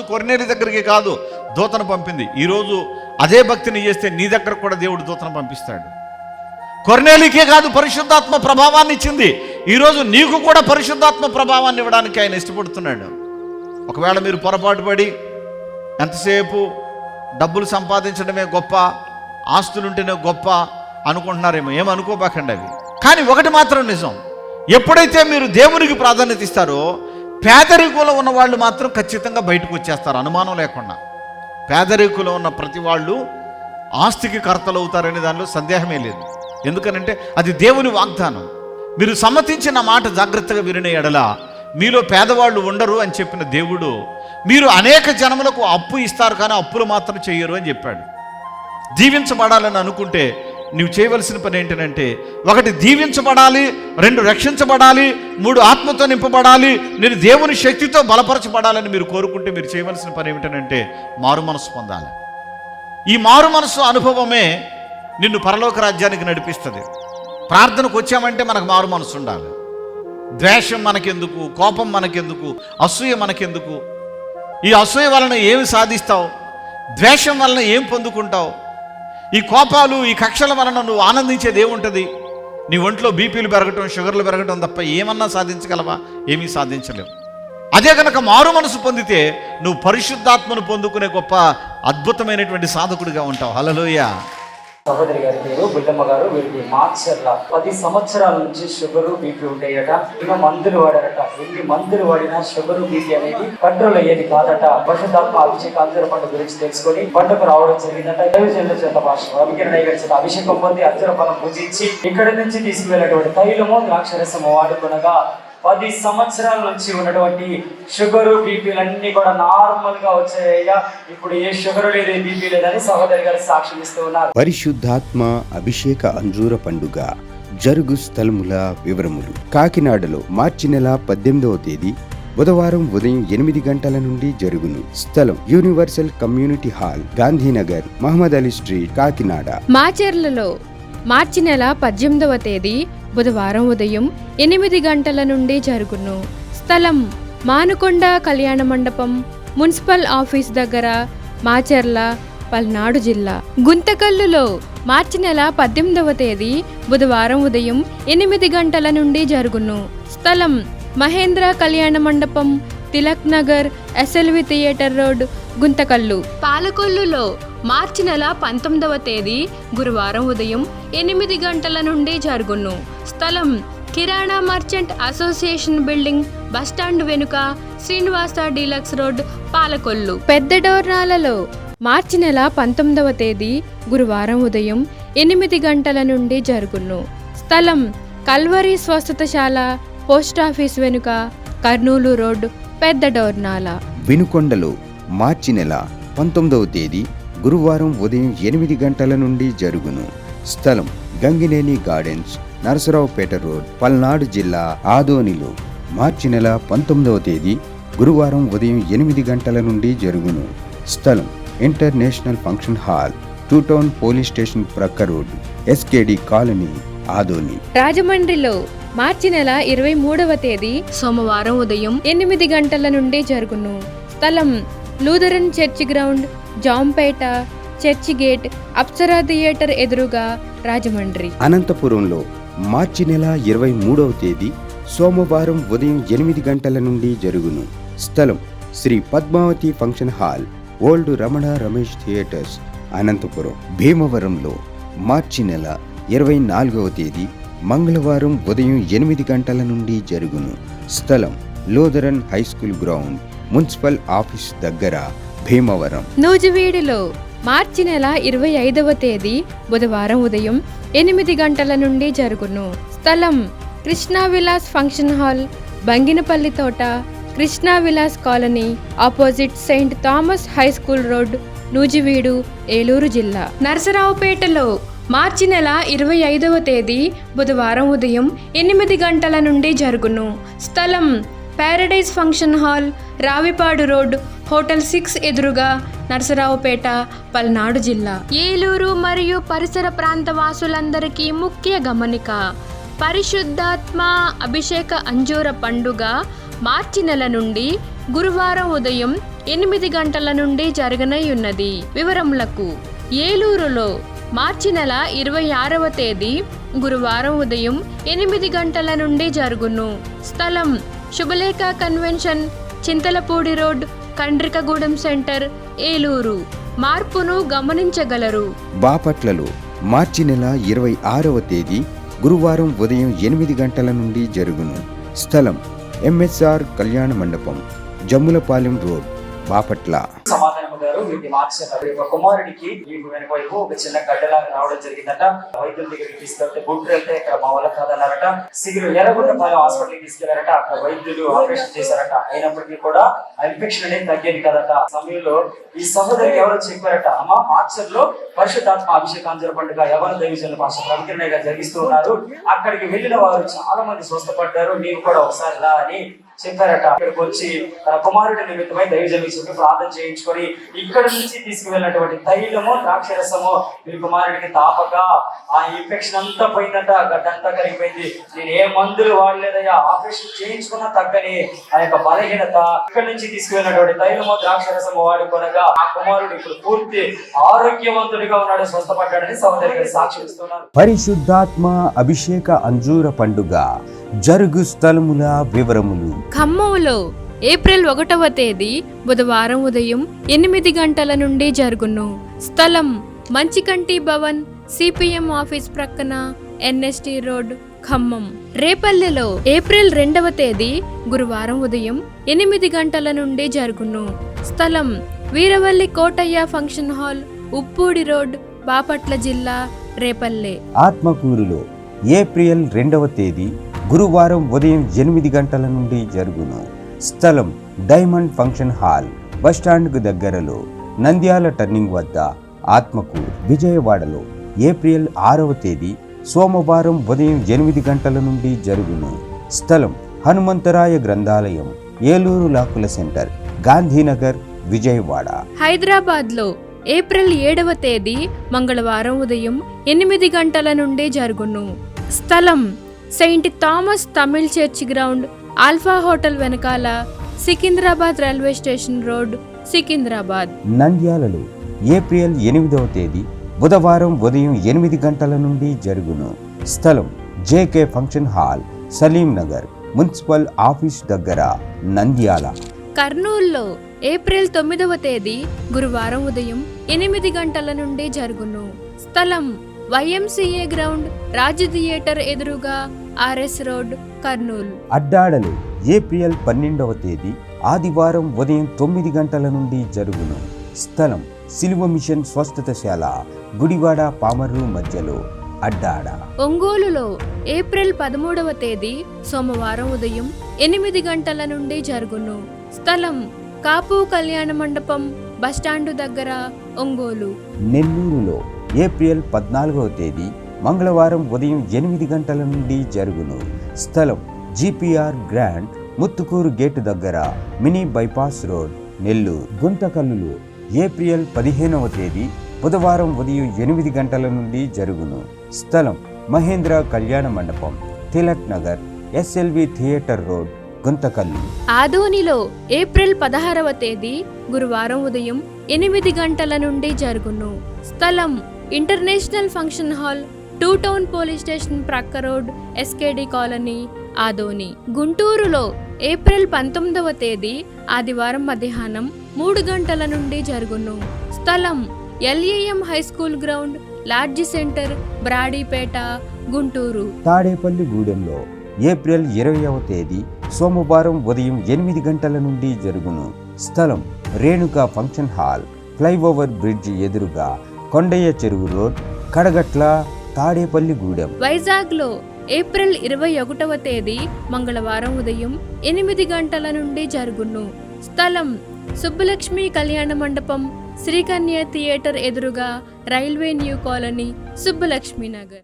కొర్నేలి దగ్గరికి కాదు దూతను పంపింది. ఈరోజు అదే భక్తిని చేస్తే నీ దగ్గర కూడా దేవుడు దూతను పంపిస్తాడు. కొర్నేలికే కాదు పరిశుద్ధాత్మ ప్రభావాన్ని ఇచ్చింది, ఈరోజు నీకు కూడా పరిశుద్ధాత్మ ప్రభావాన్ని ఇవ్వడానికి ఆయన ఇష్టపడుతున్నాడు. ఒకవేళ మీరు పొరపాటు పడి ఎంతసేపు డబ్బులు సంపాదించడమే గొప్ప, ఆస్తులుంటేనే గొప్ప అనుకుంటున్నారేమో, ఏమనుకోబాకండి అవి. కానీ ఒకటి మాత్రం నిజం, ఎప్పుడైతే మీరు దేవునికి ప్రాధాన్యత ఇస్తారో పేదరికంలో ఉన్న వాళ్ళు మాత్రం ఖచ్చితంగా బయటకు వచ్చేస్తారు, అనుమానం లేకుండా. పేదరికంలో ఉన్న ప్రతి వాళ్ళు ఆస్తికి కర్తలు అవుతారనే దానిలో సందేహమే లేదు. ఎందుకనంటే అది దేవుని వాగ్దానం. మీరు సమ్మతించిన మాట జాగ్రత్తగా వినే ఎడల మీలో పేదవాళ్ళు ఉండరు అని చెప్పిన దేవుడు మీరు అనేక జనములకు అప్పు ఇస్తారు కానీ అప్పులు మాత్రం చెయ్యరు అని చెప్పాడు. దీవించబడాలని అనుకుంటే నువ్వు చేయవలసిన పని ఏంటంటే, 1 దీవించబడాలి, 2 రక్షించబడాలి, 3 ఆత్మతో నింపబడాలి, నేను దేవుని శక్తితో బలపరచబడాలని మీరు కోరుకుంటే మీరు చేయవలసిన పని ఏమిటంటే మారు మనసు పొందాలి. ఈ మారు మనసు అనుభవమే నిన్ను పరలోక రాజ్యానికి నడిపిస్తుంది. ప్రార్థనకు వచ్చామంటే మనకు మారు మనసు ఉండాలి. ద్వేషం మనకెందుకు, కోపం మనకెందుకు, అసూయ మనకెందుకు? ఈ అసూయ వలన ఏమి సాధిస్తావు? ద్వేషం వలన ఏం పొందుకుంటావు? ఈ కోపాలు, ఈ కక్షల వలన నువ్వు ఆనందించేది ఏముంటుంది? నీ ఒంట్లో బీపీలు పెరగటం, షుగర్లు పెరగటం తప్ప ఏమన్నా సాధించగలవా? ఏమీ సాధించలేవు. అదే కనుక మారు మనసు పొందితే నువ్వు పరిశుద్ధాత్మను పొందుకునే గొప్ప అద్భుతమైనటువంటి సాధకుడిగా ఉంటావు. హల్లెలూయా. సహోదరి గారి పేరు బుల్లమ్మ గారు. వీరికి మార్చర్ల 10 సంవత్సరాల నుంచి షుగరు బీపీ ఉంటాయట. ఇంకా మందులు వాడారట. ఎన్ని మందులు వాడినా షుగరు బీపీ అనేది కంట్రోల్ అయ్యేది కాదట. పరిశుద్ధాత్మ అభిషేక అంజూర పండు గురించి తెలుసుకొని పండుగ రావడం జరిగిందట. దైవజనుల చేత అభికిరణయ్య గారి చేత అభిషేకం పొంది అంజూర పండు పూజించి ఇక్కడి నుంచి తీసుకువెళ్ళేటువంటి తైలము ద్రాక్షరసము వాడుకొనగా 10 సంవత్సరాల నుంచి ఉన్నటువంటి షుగరు బీపీలన్నీ కూడా నార్మల్ గా వచ్చాయ్యా. ఇప్పుడు ఏ షుగర్ లేదు, ఏ బీపీ లేదని సహోదరి గారు సాక్ష్యం ఇస్తూ ఉన్నారు. పరిశుద్ధాత్మ అభిషేక అంజూర పండుగ జరుగు స్థలముల వివరములు. కాకినాడలో మార్చి నెల 18వ తేదీ బుధవారం ఉదయం 8 గంటల నుండి జరుగును. స్థలం universal community hall, Gandhinagar, Mohammed Ali street, Kakinada. మాచర్లలో మార్చి నెల 18వ తేదీ బుధవారం ఉదయం 8 గంటల నుండి జరుగును. స్థలం మానుకొండ కళ్యాణ మండపం, మున్సిపల్ ఆఫీస్ దగ్గర, మాచర్ల, పల్నాడు జిల్లా. గుంతకల్లులో మార్చి నెల 18వ తేదీ బుధవారం ఉదయం 8 గంటల నుండి జరుగును. స్థలం Mahendra Kalyana Mandapam, Tilak Nagar, SLV theatre road, Guntakal. పాలకొల్లులో మార్చి నెల 19వ తేదీ గురువారం ఉదయం 8 గంటల నుండి జరుగును. స్థలం కిరాణా మర్చెంట్ అసోసియేషన్ బిల్డింగ్, బస్టాండ్ వెనుక, శ్రీనివాస డీలక్స్ రోడ్, పాలకొల్లు. పెద్ద డోర్నాలలో మార్చి నెల 19వ తేదీ గురువారం ఉదయం 8 గంటల నుండి జరుగును. స్థలం కల్వరి స్వస్థతశాల, పోస్టాఫీస్ వెనుక, కర్నూలు రోడ్, పెద్ద డోర్నాల. వినుకొండలో మార్చి నెల 19వ తేదీ గురువారం ఉదయం 8 గంటల నుండి జరుగును. స్థలం గంగినేని గార్డెన్స్, నరసరావుపేట రోడ్, పల్నాడు జిల్లా. ఆదోనిలో మార్చి నెల 19వ తేదీ గురువారం ఉదయం 8 గంటల నుండి జరుగును. స్థలం international function hall, 2 town police station ప్రక్క రోడ్, ఎస్కేడి కాలనీ, ఆదోని. రాజమండ్రిలో మార్చి నెల 23వ తేదీ సోమవారం ఉదయం 8 గంటల నుండి జరుగును. స్థలం Lutheran church ground, Jampeta, church gate, Apsara theatre ఎదురుగా, రాజమండ్రి. అనంతపురంలో మార్చి నెల 23వ తేదీ సోమవారం ఉదయం 8 గంటల నుండి జరుగును. స్థలం Sri Padmavathi function hall, old Ramana Ramesh theatres, Anantapuram. భీమవరంలో మార్చి నెల 24వ తేదీ మంగళవారం ఉదయం 8 గంటల నుండి జరుగును. స్థలం Lutheran high school ground, municipal office దగ్గర, భీమవరం. నూజివీడులో మార్చి నెల 25వ తేదీ బుధవారం ఉదయం 8 గంటల నుండి జరుగును. స్థలం కృష్ణా విలాస్ ఫంక్షన్ హాల్, బంగినపల్లి తోట, Krishna Vilas colony, opposite Saint Thomas high school road, Nuzvid, Eluru జిల్లా. నరసరావుపేటలో మార్చి నెల 25వ తేదీ బుధవారం ఉదయం 8 గంటల నుండి జరుగును. స్థలం Paradise function hall, Ravipadu road, hotel 6 ఎదురుగా, నరసరావుపేట, పల్నాడు జిల్లా. ఏలూరు మరియు పరిసర ప్రాంత వాసులందరికీ ముఖ్య గమనిక. పరిశుద్ధాత్మ అభిషేక అంజూర పండుగ మార్చి నెల నుండి గురువారం ఉదయం 8 గంటల నుండి జరగనయ్యున్నది. వివరములకు ఏలూరులో మార్చి నెల 26వ తేదీ గురువారం ఉదయం 8 గంటల నుండి జరుగును. స్థలం Subhalekha convention, Chintalapudi road, Kandrikagudem centre, Eluru. మార్పును గమనించగలరు. బాపట్లలో మార్చి నెల 26వ తేదీ గురువారం ఉదయం 8 గంటల నుండి జరుగును. స్థలం ఎంఎస్ఆర్ కళ్యాణ మండపం, జమ్ములపాలెం రోడ్, బాపట్ల. సమాధానం గారు వీటిని మార్చారు. ఒక కుమారుడికి ఈ వెనక వైపు ఒక చిన్న గడ్డలాగా రావడం జరిగిందట. వైద్యుల దగ్గరికి తీసుకెళ్తే గుంటూరు వెళ్తే ఇక్కడ మా వల్ల కాదన్నారట. సిగిరి ఎర్రగొండపాలెం హాస్పిటల్కి తీసుకెళ్లారట. అక్కడ వైద్యులు ఆపరేషన్ చేశారట. అయినప్పటికీ కూడా ఆ ఇన్ఫెక్షన్ అనేది తగ్గేది కదట. ఆ సమయంలో ఈ సహోదరికి ఎవరో చెప్పారట, అమ్మ మార్చర్లో పరిశుద్ధాత్మ అభిషేకాంజల పండుగ యవన దైవజనులు పాస్టర్ రవికిరణ్ గారు జరిగిస్తూ ఉన్నారు. అక్కడికి వెళ్ళిన వారు చాలా మంది స్వస్థపడ్డారు, నీవు కూడా ఒకసారి రా అని చెప్పారట. ఇక్కడికి వచ్చి తన కుమారుడి నిమిత్తమై దైవజనులు చెప్పి ప్రార్థన చేయించుకొని ఇక్కడ నుంచి తీసుకువెళ్ళినటువంటి తైలము, ద్రాక్షరసము మీ కుమారుడికి తాపక ఆ ఇన్ఫెక్షన్ అంతా పోయిందట. గడ్డంతా కరిగిపోయింది. నేను ఏ మందులు వాడలేదయ్యా, ఆపరేషన్ చేయించుకున్నా తగ్గని ఆ యొక్క బలహీనత ఇక్కడ నుంచి తీసుకువెళ్ళినటువంటి తైలము, ద్రాక్షరసము వాడుకొనగా ఆ కుమారుడు ఇప్పుడు పూర్తి ఆరోగ్యవంతుడిగా ఉన్నాడు, స్వస్థపడ్డాడని సహోదరి గారు సాక్షిస్తున్నారు. పరిశుద్ధాత్మ అభిషేక అంజూర పండుగ జరుగు స్థలముల వివరములు. ఖమ్మంలో ఏప్రిల్ 1వ తేదీ బుధవారం ఉదయం 8 గంటల నుండి జరుగును. స్థలం మంచికంటి భవన్, సిపిఎం ఆఫీస్ ప్రక్కన, ఎన్ఎస్టి రోడ్, ఖమ్మం. రేపల్లెలో ఏప్రిల్ 2వ తేదీ గురువారం ఉదయం 8 గంటల నుండి జరుగును. స్థలం Veeravalli Kotaiah function hall, Uppudi road, Bapatla జిల్లా, రేపల్లె. ఆత్మకూరులో ఏప్రిల్ 2వ తేదీ గురువారం ఉదయం 8 గంటల నుండి జరుగును. స్థలం డైమండ్ ఫంక్షన్ హాల్, బస్టాండ్కు దగ్గరలో, నంద్యాల టర్నింగ్ వద్ద, ఆత్మకూరు. విజయవాడలో ఏప్రిల్ 6వ తేదీ సోమవారం ఉదయం 8 గంటల నుండి జరుగును. స్థలం హనుమంతరాయ గ్రంథాలయం, ఏలూరు లాకుల సెంటర్, గాంధీనగర్, విజయవాడ. హైదరాబాద్లో ఏప్రిల్ 7వ తేదీ మంగళవారం ఉదయం 8 గంటల నుండి జరుగును. స్థలం saint Thomas Tamil church ground, alpha hotel వెనకాల, Secunderabad railway station road, Secunderabad. నంద్యాలలో ఏప్రిల్ 8వ తేదీ బుధవారం ఉదయం 8 గంటల నుండి జరుగును. స్థలం JK function hall, Salim Nagar, municipal office దగ్గర, నంద్యాల. కర్నూలులో ఏప్రిల్ 9వ తేదీ గురువారం ఉదయం 8 గంటల నుండి జరుగును. స్థలం YMCA గ్రౌండ్, రాజ్ థియేటర్ ఎదురుగా, RS రోడ్, కర్నూలు. అడ్డాడలో ఏప్రిల్ 12వ తేదీ ఆదివారం ఉదయం 9 గంటల నుండి జరుగును. స్థలం సిలువ మిషన్ స్వస్థతశాల, గుడివాడ పామర్రు మధ్యలో, అడ్డాడ. ఒంగోలులో ఏప్రిల్ 13వ తేదీ సోమవారం ఉదయం 8 గంటల నుండి జరుగును. స్థలం కాపు కళ్యాణ మండపం, బస్టాండు దగ్గర, ఒంగోలు. నెల్లూరులో ఏప్రిల్ 14వ తేదీ మంగళవారం ఉదయం 8 గంటల నుండి జరుగును. స్థలం GPR గ్రాండ్, ముత్తుకూరు గేటు దగ్గర, మినీ బైపాస్ రోడ్, నెల్లూరు. గుంతకల్లులో ఏప్రిల్ 15వ తేదీ బుధవారం ఉదయం 8 గంటల నుండి జరుగును. స్థలం Mahendra Kalyana Mandapam, Tilak Nagar, SLV theatre road, Guntakal. ఆదోనిలో ఏప్రిల్ 16వ తేదీ గురువారం ఉదయం 8 గంటల నుండి జరుగును. స్థలం international function hall, 2 town police station ప్రక్క రోడ్, SKD కాలనీ, ఆదోని. గుంటూరులో ఏప్రిల్ 19వ తేదీ ఆదివారం మధ్యాహ్నం 3 గంటల నుండి జరుగును. స్థలం LAM high school ground, lodge centre, Brodipet, Guntur. తాడేపల్లి గూడెంలో ఏప్రిల్ 20వ తేదీ సోమవారం ఉదయం 8 గంటల నుండి జరుగును. స్థలం Renuka function hall, flyover bridge ఎదురుగా, కొండయ్య చెరువు రోడ్, కడగట్ల, తాడేపల్లి గూడెం. వైజాగ్లో ఏప్రిల్ 21వ తేదీ మంగళవారం ఉదయం 8 గంటల నుండి జరుగును. స్థలం సుబ్బలక్ష్మి కళ్యాణ మండపం, శ్రీకన్య థియేటర్ ఎదురుగా, railway new colony, Subbalakshmi Nagar.